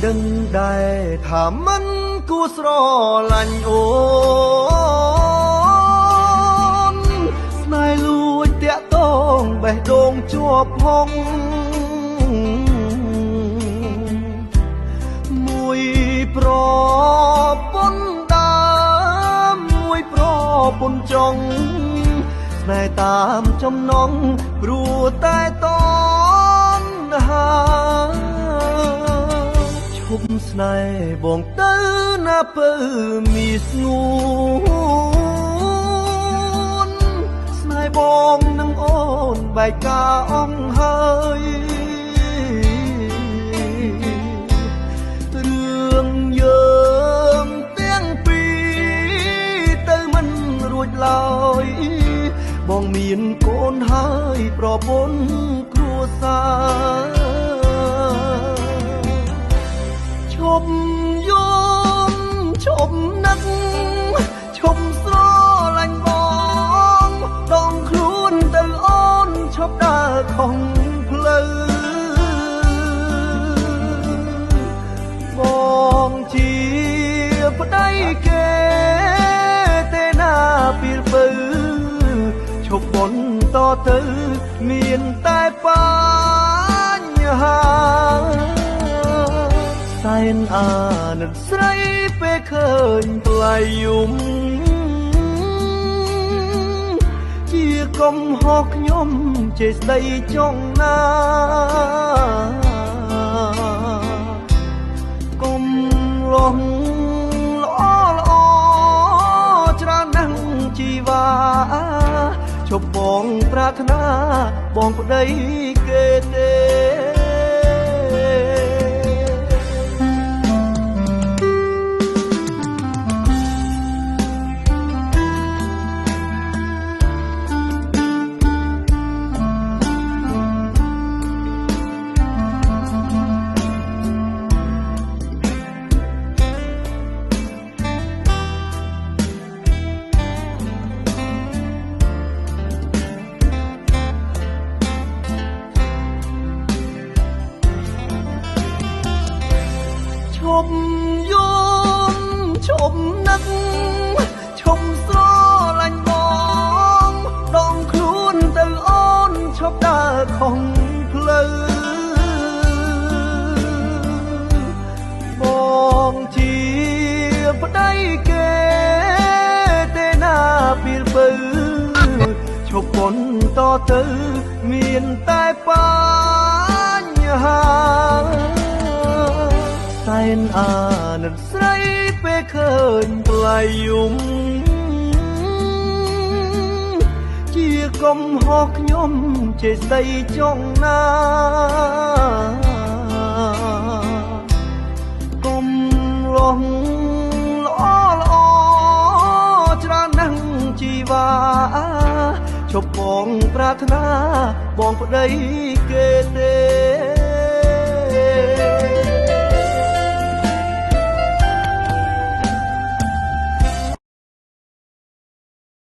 ដឹងដែរថាមិនគួរស្រឡាញ់អូនស្នេហ៍លួចតាក់ទងបេះដូងជាប់ហងមួយប្រពន្ធដើមមួយប្រពន្ធចុងស្នេហ៍តាមចំណងព្រោះតែតហាឈប់ស្នេហ៍បងទៅណាពើមានស្ងួនស្នេហ៍បងនឹងអូនបែកការអងហើយរឿងយើងទាំងពីរទៅមិនរួចឡើយបងមានកូនហើយប្រពន្ធគ្រួសារឈប់យំឈប់នឹកឈប់ស្រឡាញ់បងដងខ្លួនទៅអូនឈប់ដើរខុសផ្លូវបងជាប្តីគេទេណាពីលពៅឈប់បនតទៅមានតែបញ្ហាសែនអាណិតស្រីពេលឃើញថ្លៃយំជាកំហុសខ្ញុំចេះស្ដីចង់ណាកុំលងល្អល្អច្រើនណាស់ជីវ៉ាឈប់បងប្រាថ្នាបងប្តីគេទេឈប់យំឈប់នឹកឈប់ស្រឡាញ់បងដងខ្លួនទៅអូនឈប់ដើរខុសផ្លូវបងជាប្តីគេទេណាពីលពៅឈប់បនតទៅមានតែបញ្ហាសែនអាណិតស្រីពេលឃើញថ្លៃយំជាកំហុសខ្ញុំចេះស្ដីចង់ណាកុំលងល្អល្អច្រើនណាស់ជីវ៉ាឈប់បងប្រាថ្នាបងប្តីគេទេ